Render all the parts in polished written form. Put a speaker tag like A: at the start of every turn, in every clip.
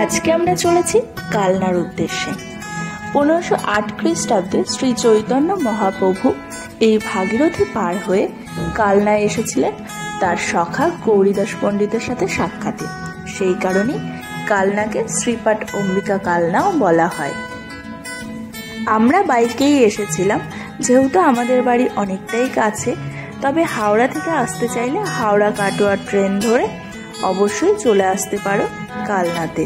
A: আজকে আমরা চলেছি কালনার উদ্দেশ্যে। 1508 খ্রিস্টাব্দে শ্রী চৈতন্য মহাপ্রভু এই ভাগীরথী পার হয়ে কালনায় এসেছিলেন তার সখা গৌরীদাস পণ্ডিতের সাথে সাক্ষাতে। সেই কারণে কালনাকে শ্রীপাঠ অম্বিকা কালনাও বলা হয়। আমরা বাইকেই এসেছিলাম, যেহেতু আমাদের বাড়ি অনেকটাই কাছে। তবে হাওড়া থেকে আসতে চাইলে হাওড়া কাটোয়া ট্রেন ধরে অবশ্যই চলে আসতে পারো কালনাতে।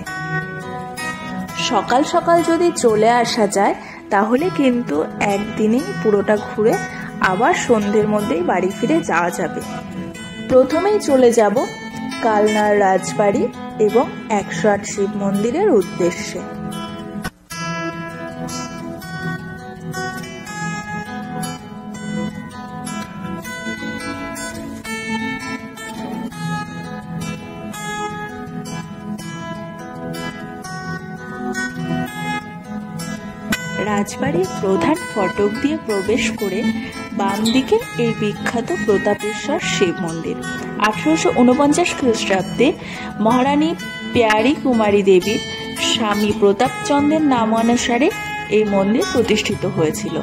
A: সকাল সকাল যদি চলে আসা যায় তাহলে কিন্তু একদিনেই পুরোটা ঘুরে আবার সন্ধ্যের মধ্যেই বাড়ি ফিরে যাওয়া যাবে। প্রথমেই চলে যাব কালনার রাজবাড়ি এবং 108 শিব মন্দিরের উদ্দেশ্যে। রাজবাড়ির প্রধান ফটক দিয়ে প্রবেশ করে বাম দিকে এই বিখ্যাত প্রতাপেশ্বর শিব মন্দির। 1849 খ্রিস্টাব্দে মহারানী প্যারি কুমারী দেবীর স্বামী প্রতাপচন্দ্রের নামানুসারে এই মন্দির প্রতিষ্ঠিত হয়েছিল।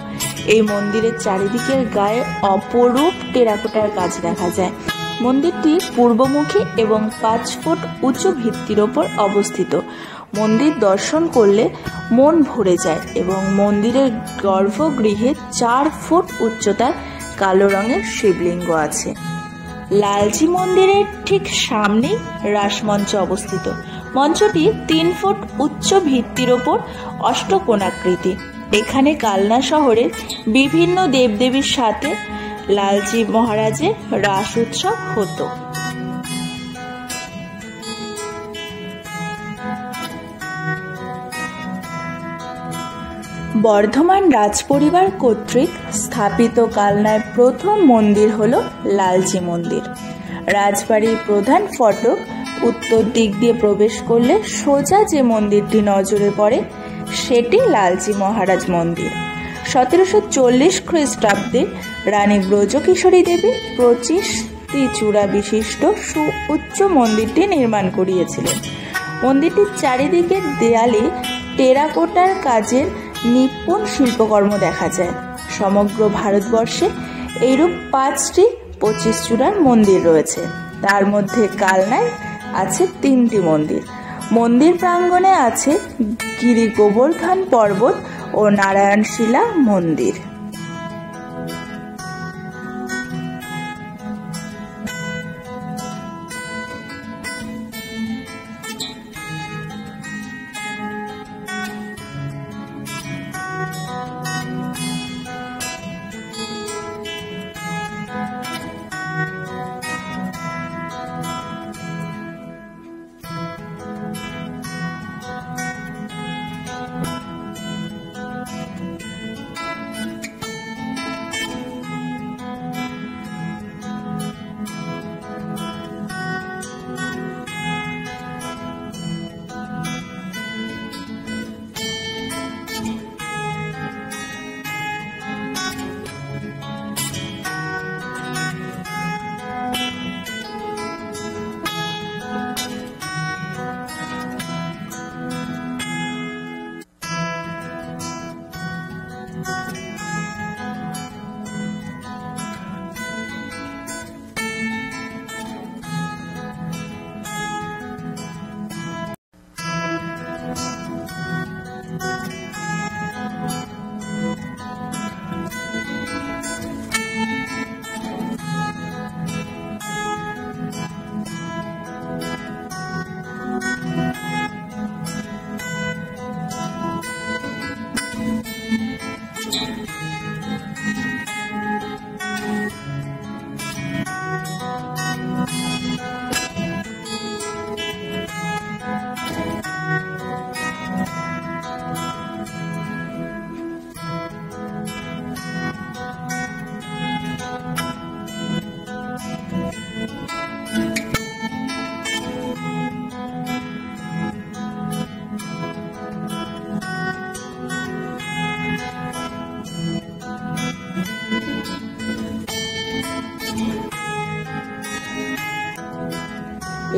A: এই মন্দিরের চারিদিকের গায়ে অপরূপ টেরাকোটার কাজ দেখা যায়। মন্দিরটি পূর্বমুখী এবং 5 ফুট উঁচু ভিত্তির ওপর অবস্থিত। মন্দির দর্শন করলে মন ভরে যায় এবং মন্দিরের গর্ভগৃহে 4 ফুট উচ্চতার কালো রঙের শিবলিঙ্গ আছে। লালজি মন্দিরের ঠিক সামনেই রাসমঞ্চ অবস্থিত। মঞ্চটি 3 ফুট উচ্চ ভিত্তির ওপর অষ্টকোণাকৃতি। এখানে কালনা শহরের বিভিন্ন দেবদেবীর সাথে লালজি মহারাজের রাস উৎসব হতো। বর্ধমান রাজপরিবার কর্তৃক স্থাপিত কালনায় প্রথম মন্দির হল লালজি মন্দির। রাজবাড়ির প্রধান ফটক উত্তর দিক দিয়ে প্রবেশ করলে সোজা যে মন্দিরটি নজরে পড়ে সেটি লালজি মহারাজ মন্দির। 1740 খ্রিস্টাব্দে রানী ব্রজকিশোরী দেবী 25টি চূড়া বিশিষ্ট সুউচ্চ মন্দিরটি নির্মাণ করিয়েছিলেন। মন্দিরটির চারিদিকের দেয়ালে টেরাকোটার কাজের নিপুণ শিল্পকর্ম দেখা যায়। সমগ্র ভারতবর্ষে এইরূপ 5টি 25 চূড়ার মন্দির রয়েছে। তার মধ্যে কালনায় আছে 3টি মন্দির। মন্দির প্রাঙ্গণে আছে গিরি গোবর্ধন পর্বত ও নারায়ণশিলা মন্দির।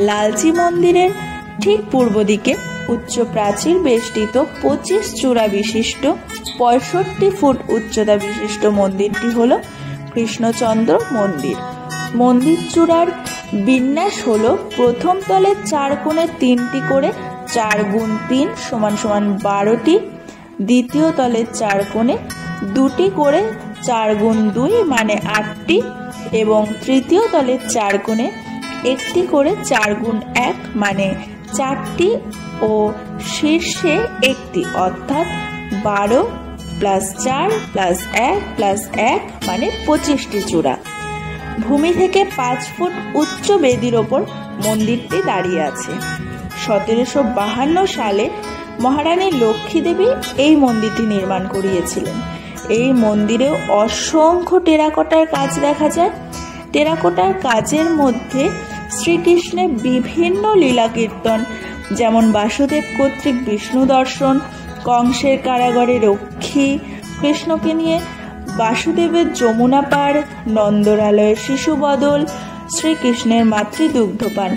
A: লালজি মন্দিরের ঠিক পূর্ব দিকে উচ্চ প্রাচীর বেষ্টিত 25 চূড়া বিশিষ্ট 65 ফুট উচ্চতা বিশিষ্ট মন্দিরটি হল কৃষ্ণচন্দ্র মন্দির। মন্দির চূড়ার বিন্যাস হলো প্রথম তলে 4 কোণে 3টি করে 4 গুণ 3 সমান সমান 12টি, দ্বিতীয় তলে 4 কোণে 2টি করে 4 গুণ 2 মানে 8টি এবং তৃতীয় তলে 4 কোণে 1টি করে 4 গুণ 1 মানে 4টি ও শীর্ষে 1টি অর্থাৎ 12 প্লাস 4 প্লাস 1 প্লাস 1 মানে 25টি চূড়া। ভূমি থেকে 5 ফুট উচ্চ বেদির ওপর মন্দিরটি দাঁড়িয়ে আছে। 1752 সালে মহারানী লক্ষ্মী দেবী এই মন্দিরটি নির্মাণ করিয়েছিলেন। এই মন্দিরেও অসংখ্য টেরাকোটার কাজ দেখা যায়। টেরাকোটার কাজের মধ্যে শ্রীকৃষ্ণের বিভিন্ন লীলা কীর্তন, যেমন বাসুদেব কর্তৃক বিষ্ণু দর্শন, কংসের কারাগারে রক্ষী, কৃষ্ণকে নিয়ে বাসুদেবের যমুনা পার, নন্দরালয়ে শিশু বদল, শ্রীকৃষ্ণের মাতৃদুগ্ধপান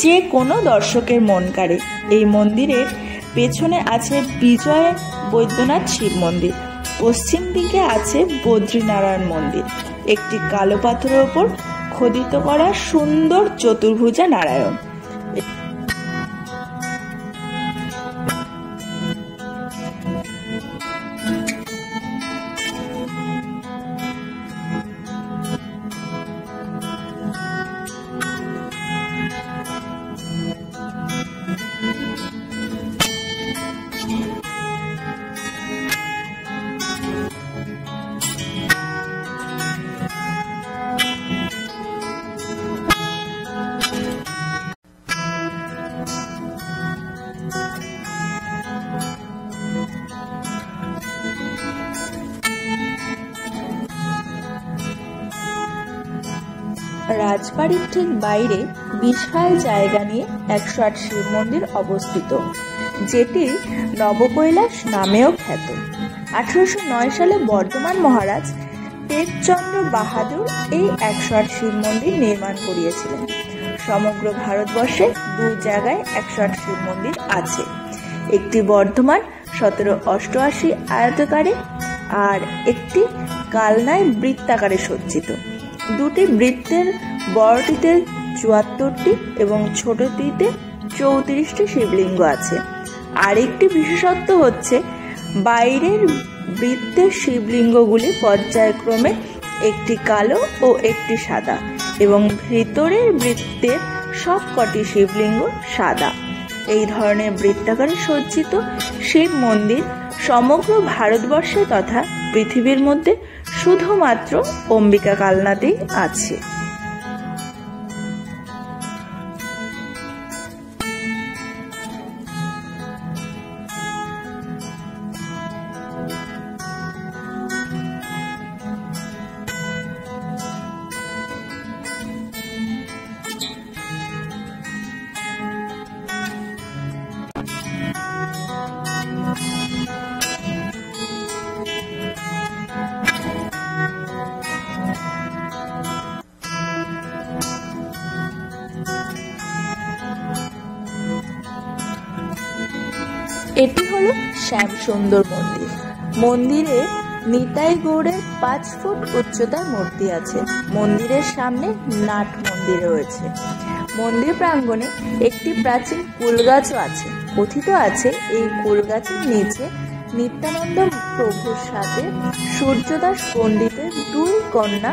A: যে কোনো দর্শকের মন কাড়ে। এই মন্দিরের পেছনে আছে বিজয় বৈদ্যনাথ শিব মন্দির, পশ্চিম দিকে আছে বদ্রীনারায়ণ মন্দির, একটি কালো পাথরের ওপর খোদিত করা সুন্দর চতুর্ভুজা নারায়ণ। রাজবাড়ির ঠিক বাইরে বিশাল জায়গা নিয়ে 108 শিব মন্দির অবস্থিত, যেটি নবকৈলাস নামেও খ্যাত। 1809 সালে বর্ধমান মহারাজ তেজচন্দ্র বাহাদুর এই 108 শিব মন্দির নির্মাণ করিয়েছিলেন। সমগ্র ভারতবর্ষে 2 জায়গায় 108 শিব মন্দির আছে, একটি বর্ধমান 1788 আয়তাকারে আর একটি কালনায় বৃত্তাকারে সজ্জিত। দুটি বৃত্তের বড়টিতে 74টি এবং ছোটটিতে 34টি শিবলিঙ্গ আছে। আরেকটি বিশেষত্ব হচ্ছে বাইরের বৃত্তের শিবলিঙ্গগুলি পর্যায়ক্রমে একটি কালো ও একটি সাদা এবং ভিতরের বৃত্তের সবকটি শিবলিঙ্গ সাদা। এই ধরনের বৃত্তাকারে সজ্জিত শিব মন্দির সমগ্র ভারতবর্ষে তথা পৃথিবীর মধ্যে শুধুমাত্র অম্বিকা কালনাতেই আছে। এটি হলো শ্যামসুন্দর মন্দির। মন্দিরে নিতাই গৌড়ের 5 ফুট উচ্চতার মূর্তি আছে। মন্দিরের সামনে নাট মন্দির রয়েছে। মন্দির প্রাঙ্গণে একটি প্রাচীন কুলগাছও আছে। কথিত আছে এই কুলগাছের নিচে নিত্যানন্দ প্রভুর সাথে সূর্যদাস পণ্ডিতের 2 কন্যা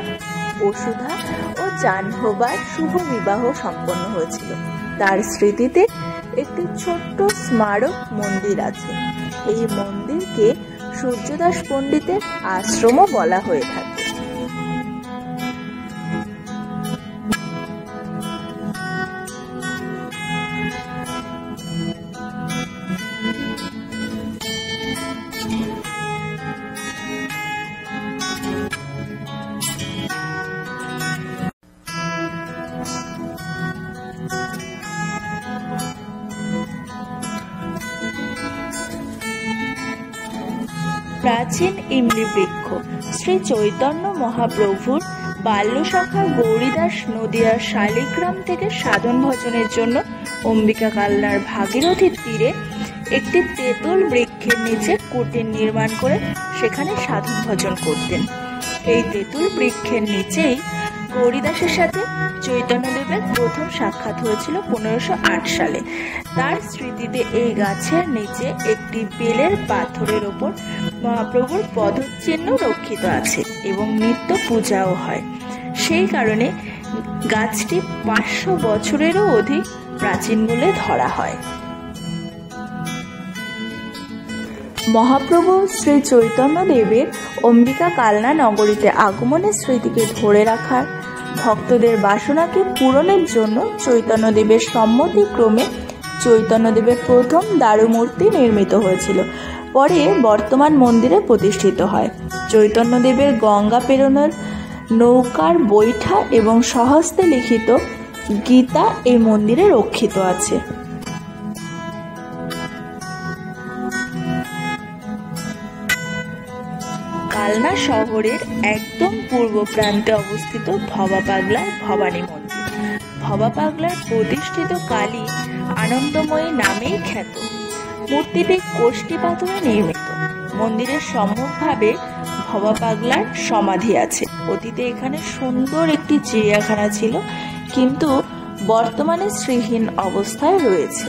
A: বসুধা ও জাহ্নবার শুভ বিবাহ সম্পন্ন হয়েছিল। তার স্মৃতিতে একটি ছোট্ট স্মারক মন্দির আছে। এই মন্দিরকে সূর্যদাস পণ্ডিতের আশ্রমও বলা হয়ে থাকে। প্রাচীন ইমলি বৃক্ষ শ্রী চৈতন্য মহাপ্রভুর বাল্যসখা গৌরীদাস নদিয়ার শালিগ্রাম থেকে সাধন ভজনের জন্য অম্বিকা কালনার ভাগীরথীর তীরে একটি তেঁতুল বৃক্ষের নিচে কুটির নির্মাণ করে সেখানে সাধন ভজন করতেন। এই তেঁতুল বৃক্ষের নিচেই গৌরীদাসের সাথে চৈতন্যদেবের প্রথম সাক্ষাৎ হয়েছিল 1508 সালে। তার স্মৃতিতে এই গাছের নিচে একটি বেলের পাথরের ওপর মহাপ্রভুর পদচিহ্ন রক্ষিত আছে এবং নিত্য পূজাও হয়। সেই কারণে গাছটি 500 বছরেরও অধিক প্রাচীন বলে ধরা হয়। মহাপ্রভু শ্রী চৈতন্যদেবের অম্বিকা কালনা নগরীতে আগমনের স্মৃতিকে ধরে রাখার, ভক্তদের বাসনাকে পূরণের জন্য চৈতন্যদেবের সম্মতিক্রমে চৈতন্যদেবের প্রথম দারুমূর্তি নির্মিত হয়েছিল। পরে বর্তমান মন্দিরে প্রতিষ্ঠিত হয়। চৈতন্যদেবের গঙ্গা পেরোনোর নৌকার বৈঠা এবং স্বহস্তে লিখিত গীতা এই মন্দিরে রক্ষিত আছে। কালনা শহরের একদম পূর্ব প্রান্তে অবস্থিত ভবা পাগলার ভবানী মন্দির। ভবা পাগলার প্রতিষ্ঠিত কালী আনন্দময়ী নামেই খ্যাত। মূর্তিটি কোষ্ঠী পাথরে নির্মিত। মন্দিরের সম্মুখভাবে ভবা পাগলার সমাধি আছে। অতীতে এখানে সুন্দর একটি চিড়িয়াখানা ছিল, কিন্তু বর্তমানে শ্রীহীন অবস্থায় রয়েছে।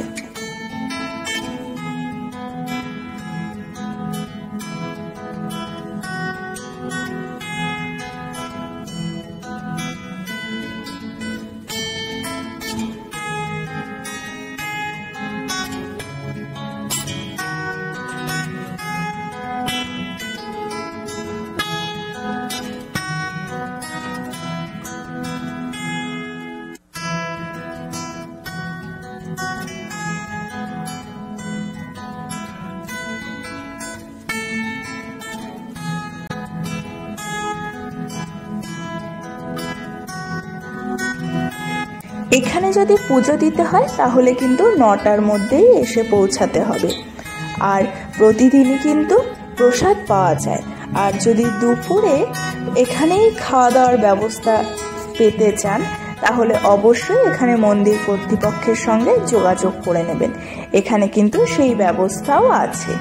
A: এখানে যদি পুজো দিতে হয় তাহলে কিন্তু 9টার মধ্যেই এসে পৌঁছাতে হবে। আর প্রতিদিনই কিন্তু প্রসাদ পাওয়া যায়। আর যদি দুপুরে এখানেই খাওয়া দাওয়ার ব্যবস্থা পেতে চান তাহলে অবশ্যই এখানে মন্দির কর্তৃপক্ষের সঙ্গে যোগাযোগ করে নেবেন। এখানে কিন্তু সেই ব্যবস্থাও আছে।